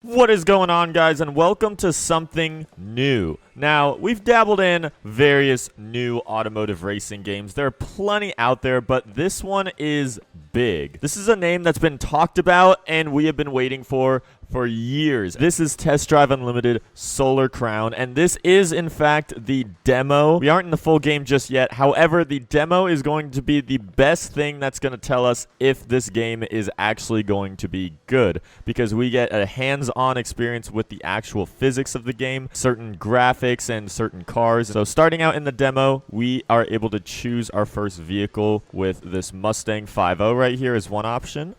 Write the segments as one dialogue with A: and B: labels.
A: What is going on, guys, and welcome to something new. Now, we've dabbled in various new automotive racing games. There are plenty out there, but this one is big. This is a name that's been talked about and we have been waiting for years. This is Test Drive Unlimited Solar Crown, and this is, in fact, the demo. We aren't in the full game just yet. However, the demo is going to be the best thing that's going to tell us if this game is actually going to be good, because we get a hands-on experience with the actual physics of the game, certain graphics, and certain cars. So starting out in the demo, we are able to choose our first vehicle with this Mustang 5.0 right here as one option.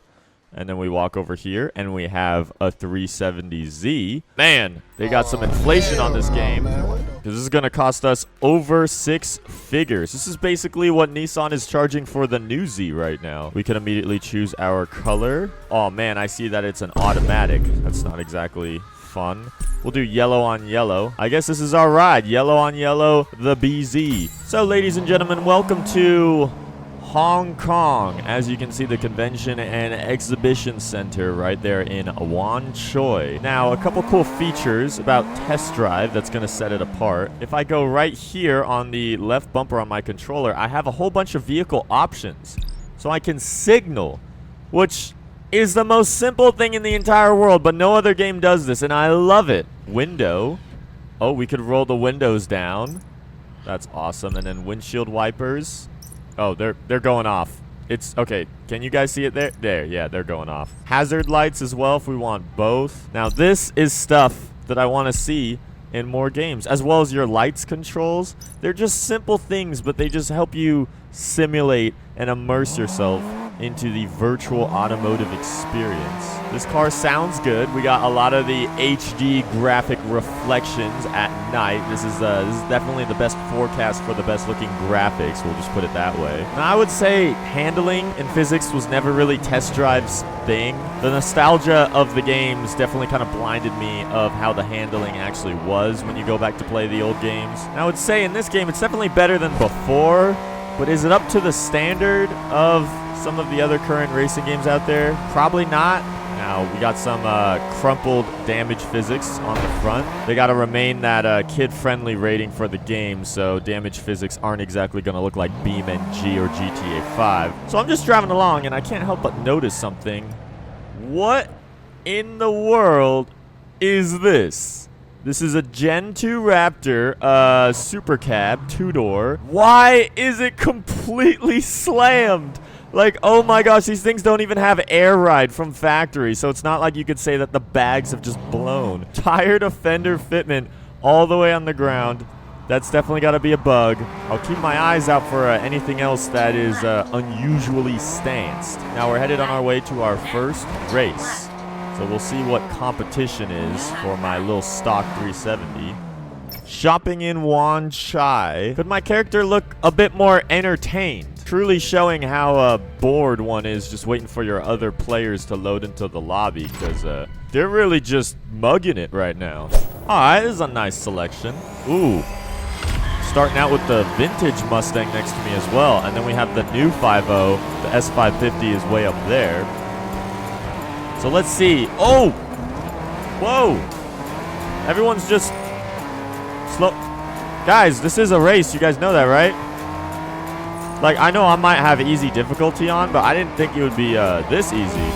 A: And then we walk over here, and we have a 370Z. Man, they got some inflation on this game, because this is going to cost us over 6 figures. This is basically what Nissan is charging for the new Z right now. We can immediately choose our color. Oh, man, I see that it's an automatic. That's not exactly fun. We'll do yellow on yellow. I guess this is our ride. Yellow on yellow, the BZ. So, ladies and gentlemen, welcome to Hong Kong. As you can see, the Convention and Exhibition Center right there in Wan Choi. Now, a couple cool features about Test Drive that's going to set it apart. If I go right here on the left bumper on my controller, I have a whole bunch of vehicle options. So I can signal, which is the most simple thing in the entire world, but no other game does this, and I love it. Window. Oh, we could roll the windows down. That's awesome. And then windshield wipers. Oh, they're going off. It's okay. Can you guys see it there? There, yeah, they're going off. Hazard lights as well if we want both. Now, this is stuff that I want to see in more games, as well as your lights controls. They're just simple things, but they just help you simulate and immerse yourself into the virtual automotive experience. This car sounds good. We got a lot of the HD graphic reflections at night. This is definitely the best forecast for the best looking graphics. We'll just put it that way. Now, I would say handling and physics was never really Test Drive's thing. The nostalgia of the games definitely kind of blinded me of how the handling actually was when you go back to play the old games. And I would say in this game, it's definitely better than before, but is it up to the standard of some of the other current racing games out there? Probably not. Now, we got some crumpled damage physics on the front. They got to remain that kid-friendly rating for the game, so damage physics aren't exactly going to look like BeamNG or GTA 5. So I'm just driving along, and I can't help but notice something. What in the world is this? This is a Gen 2 Raptor Super Cab, 2-door. Why is it completely slammed? Like, oh my gosh, these things don't even have air ride from factory, so it's not like you could say that the bags have just blown. Tire to fender fitment all the way on the ground. That's definitely got to be a bug. I'll keep my eyes out for anything else that is unusually stanced. Now we're headed on our way to our first race. So we'll see what competition is for my little stock 370. Shopping in Wan Chai. Could my character look a bit more entertained? Truly showing how bored one is just waiting for your other players to load into the lobby, because they're really just mugging it right now. Alright, this is a nice selection. Ooh. Starting out with the vintage Mustang next to me as well. And then we have the new 5.0. The S550 is way up there. So let's see. Oh! Whoa! Everyone's just slow. Guys, this is a race. You guys know that, right? Like, I know I might have easy difficulty on, but I didn't think it would be this easy.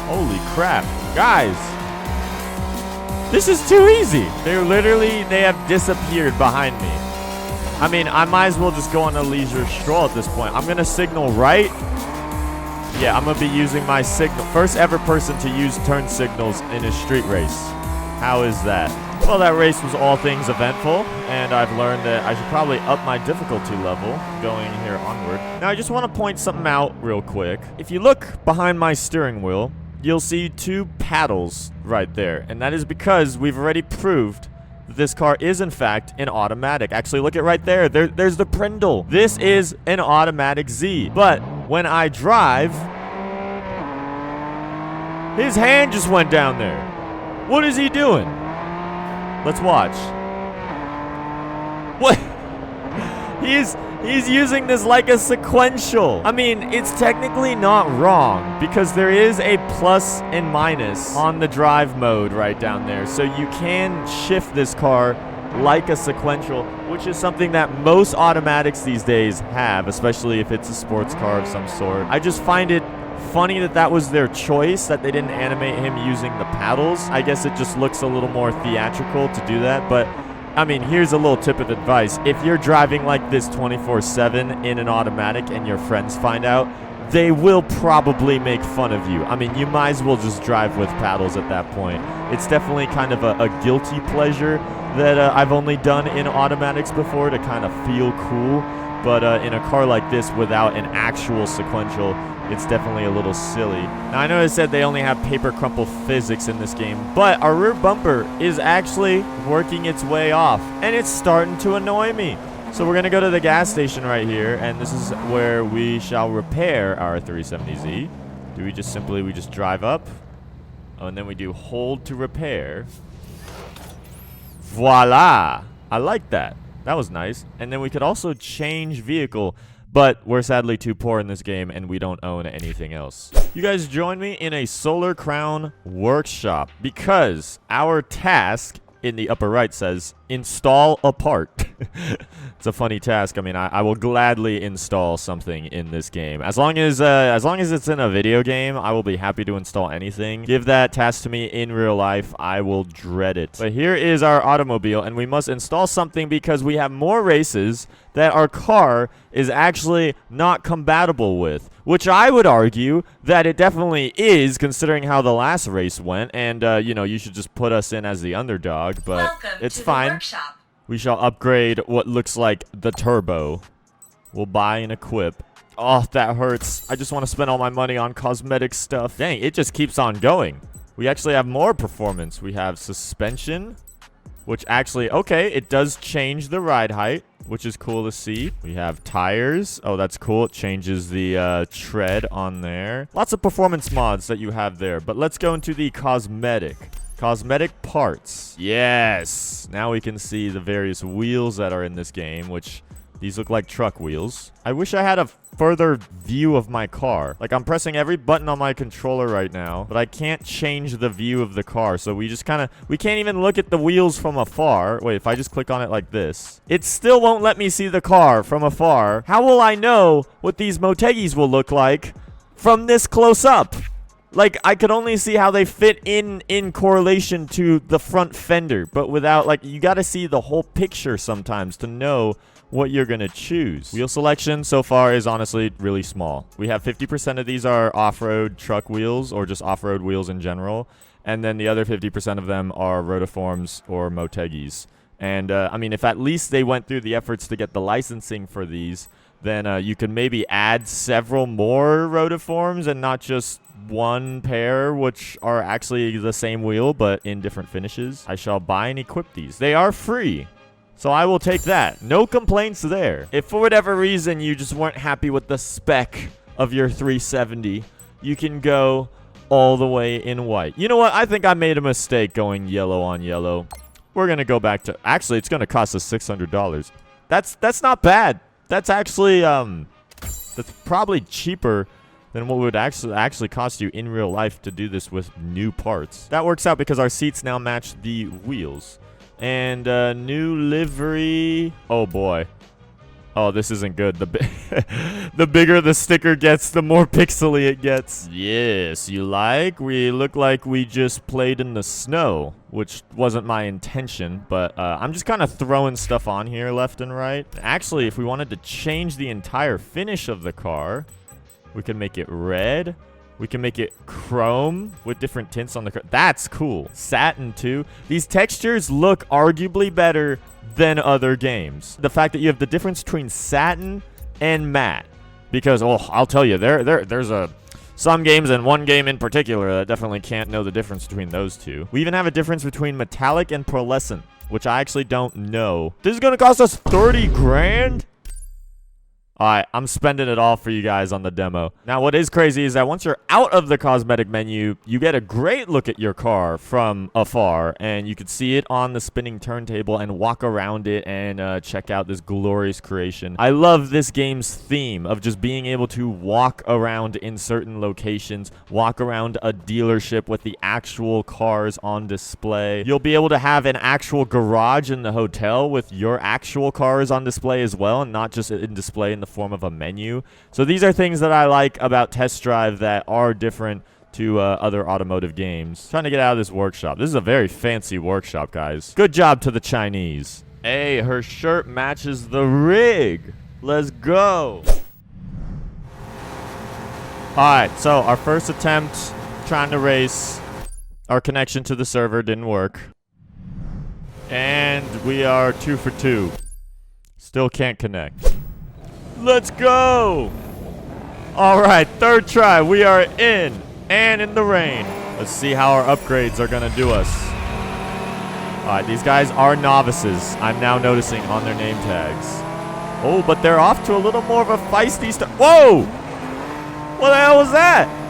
A: Holy crap. Guys! This is too easy. They have disappeared behind me. I mean, I might as well just go on a leisure stroll at this point. I'm going to signal right. Yeah, I'm going to be using my signal. First ever person to use turn signals in a street race. How is that? Well, that race was all things eventful, and I've learned that I should probably up my difficulty level going here onward. Now, I just want to point something out real quick. If you look behind my steering wheel, you'll see 2 paddles right there, and that is because we've already proved that this car is, in fact, an automatic. Actually, look at right there. There's the Prindle. This is an automatic Z, but when I drive, his hand just went down there. What is he doing? Let's watch. What? He's using this like a sequential. I mean, it's technically not wrong because there is a plus and minus on the drive mode right down there. So you can shift this car like a sequential, which is something that most automatics these days have, especially if it's a sports car of some sort. I just find it funny that that was their choice, that they didn't animate him using the paddles. I guess it just looks a little more theatrical to do that, but I mean, here's a little tip of advice. If you're driving like this 24/7 in an automatic and your friends find out, they will probably make fun of you. I mean, you might as well just drive with paddles at that point. It's definitely kind of a guilty pleasure that I've only done in automatics before to kind of feel cool. But in a car like this without an actual sequential, it's definitely a little silly. Now, I know I said they only have paper crumple physics in this game, but our rear bumper is actually working its way off, and it's starting to annoy me. So we're going to go to the gas station right here, and this is where we shall repair our 370Z. Do we just drive up? Oh, and then we do hold to repair. Voila! I like that. That was nice. And then we could also change vehicle, but we're sadly too poor in this game and we don't own anything else. You guys join me in a Solar Crown workshop because our task in the upper right says install a part. It's a funny task. I mean, I will gladly install something in this game. As long as it's in a video game, I will be happy to install anything. Give that task to me in real life. I will dread it. But here is our automobile, and we must install something because we have more races that our car is actually not compatible with, which I would argue that it definitely is, considering how the last race went. And, you know, you should just put us in as the underdog, but it's fine. We shall upgrade what looks like the turbo. We'll buy and equip. Oh, that hurts. I just want to spend all my money on cosmetic stuff. Dang, it just keeps on going. We actually have more performance. We have suspension, which actually, okay, it does change the ride height, which is cool to see. We have tires. Oh, that's cool. It changes the tread on there. Lots of performance mods that you have there. But let's go into the cosmetic parts. Yes. Now we can see the various wheels that are in this game, which these look like truck wheels. I wish I had a further view of my car. Like, I'm pressing every button on my controller right now, but I can't change the view of the car. So we just we can't even look at the wheels from afar. Wait, if I just click on it like this, it still won't let me see the car from afar. How will I know what these Motegis will look like from this close up? Like, I could only see how they fit in correlation to the front fender, but without, like, you got to see the whole picture sometimes to know what you're going to choose. Wheel selection so far is honestly really small. We have 50% of these are off-road truck wheels or just off-road wheels in general, and then the other 50% of them are rotiforms or Motegis. And, I mean, if at least they went through the efforts to get the licensing for these, then you could maybe add several more rotiforms and not just one pair, which are actually the same wheel but in different finishes. I shall buy and equip these. They are free, so I will take that. No complaints there. If for whatever reason you just weren't happy with the spec of your 370, you can go all the way in white. You know what? I think I made a mistake going yellow on yellow. We're gonna go back to, actually it's gonna cost us $600. That's not bad. That's actually that's probably cheaper than what would actually cost you in real life to do this with new parts. That works out because our seats now match the wheels. And new livery. Oh boy. Oh, this isn't good. The bigger the sticker gets, the more pixely it gets. Yes, you like? We look like we just played in the snow, which wasn't my intention, but I'm just kind of throwing stuff on here left and right. Actually, if we wanted to change the entire finish of the car, we can make it red. We can make it chrome with different tints on the car. That's cool. Satin, too. These textures look arguably better than other games. The fact that you have the difference between satin and matte. Because, oh, I'll tell you, there's some games and one game in particular that definitely can't know the difference between those two. We even have a difference between metallic and pearlescent, which I actually don't know. This is going to cost us 30 grand? All right, I'm spending it all for you guys on the demo. Now, what is crazy is that once you're out of the cosmetic menu, you get a great look at your car from afar, and you can see it on the spinning turntable and walk around it and check out this glorious creation. I love this game's theme of just being able to walk around in certain locations, walk around a dealership with the actual cars on display. You'll be able to have an actual garage in the hotel with your actual cars on display as well, and not just in display in the form of a menu. So these are things that I like about Test Drive that are different to other automotive games. Trying to get out of this workshop. This is a very fancy workshop, guys. Good job to the Chinese. Hey, her shirt matches the rig. Let's go. Alright, so our first attempt trying to race. Our connection to the server didn't work. And we are 2 for 2. Still can't connect. Let's go! Alright, third try. We are in and in the rain. Let's see how our upgrades are going to do us. Alright, these guys are novices. I'm now noticing on their name tags. Oh, but they're off to a little more of a feisty start. Whoa! What the hell was that?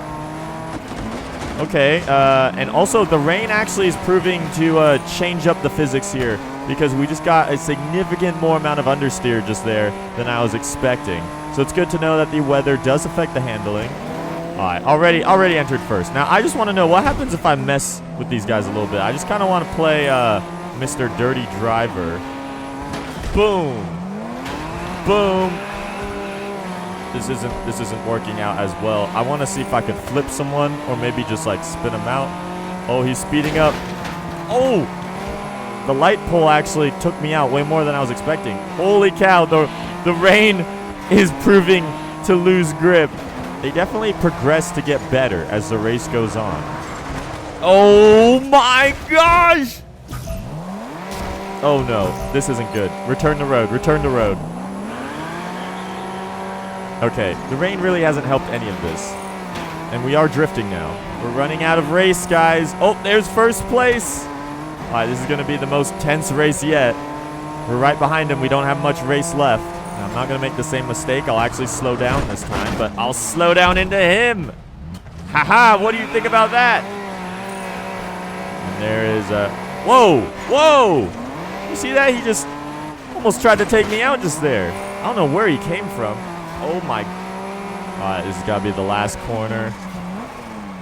A: Okay, and also the rain actually is proving to change up the physics here, because we just got a significant more amount of understeer just there than I was expecting. So it's good to know that the weather does affect the handling. Alright, already entered first. Now, I just want to know what happens if I mess with these guys a little bit. I just kind of want to play Mr. Dirty Driver. Boom. Boom. This isn't working out as well. I want to see if I could flip someone or maybe just like spin him out. Oh, he's speeding up. Oh! The light pole actually took me out way more than I was expecting. Holy cow, the rain is proving to lose grip. They definitely progress to get better as the race goes on. Oh my gosh! Oh no, this isn't good. Return to road, return to road. Okay, the rain really hasn't helped any of this. And we are drifting now. We're running out of race, guys. Oh, there's first place. All right, this is going to be the most tense race yet. We're right behind him. We don't have much race left. Now, I'm not going to make the same mistake. I'll actually slow down this time, but I'll slow down into him. Haha, what do you think about that? And there is a... Whoa, whoa. You see that? He just almost tried to take me out just there. I don't know where he came from. Oh my. Alright, this has got to be the last corner.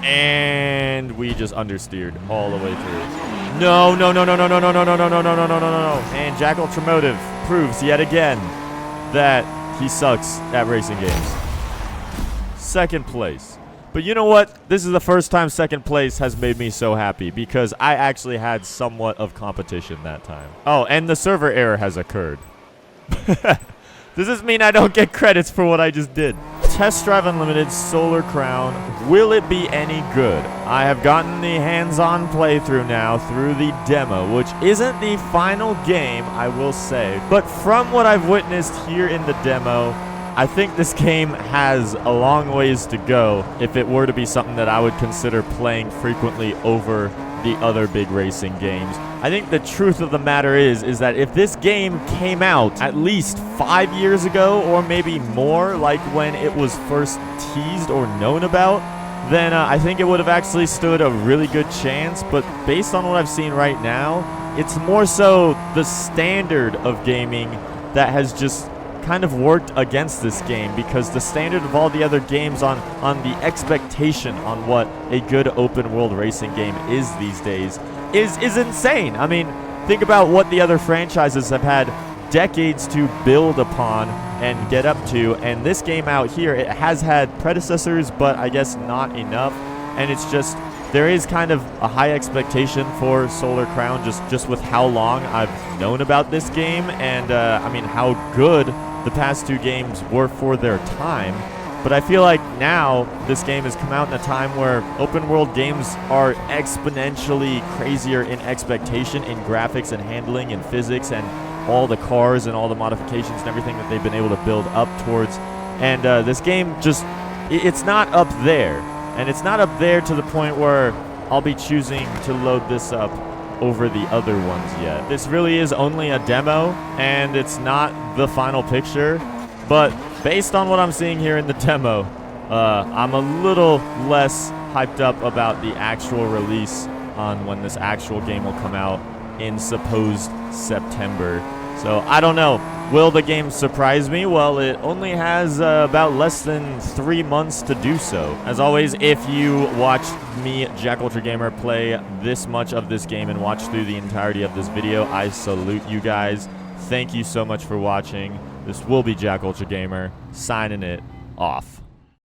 A: And we just understeered all the way through. No. And JackUltraMotive proves yet again that he sucks at racing games. Second place. But you know what? This is the first time second place has made me so happy, because I actually had somewhat of competition that time. Oh, and the server error has occurred. Does this mean I don't get credits for what I just did? Test Drive Unlimited Solar Crown. Will it be any good? I have gotten the hands-on playthrough now through the demo, which isn't the final game, I will say. But from what I've witnessed here in the demo, I think this game has a long ways to go if it were to be something that I would consider playing frequently over the other big racing games. I think the truth of the matter is that if this game came out at least 5 years ago, or maybe more, like when it was first teased or known about, then I think it would have actually stood a really good chance. But based on what I've seen right now, it's more so the standard of gaming that has just kind of worked against this game, because the standard of all the other games on the expectation on what a good open world racing game is these days is insane. I mean, think about what the other franchises have had decades to build upon and get up to, and this game out here, it has had predecessors, but I guess not enough. And it's just, there is kind of a high expectation for Solar Crown just with how long I've known about this game, and I mean how good the past two games were for their time. But I feel like now this game has come out in a time where open world games are exponentially crazier in expectation, in graphics and handling and physics and all the cars and all the modifications and everything that they've been able to build up towards. And this game just, it's not up there. And it's not up there to the point where I'll be choosing to load this up over the other ones yet. This really is only a demo, and it's not the final picture, but based on what I'm seeing here in the demo, I'm a little less hyped up about the actual release on when this actual game will come out in supposed September. So I don't know. Will the game surprise me? Well, it only has about less than 3 months to do so. As always, if you watched me, JackUltraGamer, play this much of this game and watch through the entirety of this video, I salute you guys. Thank you so much for watching. This will be JackUltraGamer, signing it off.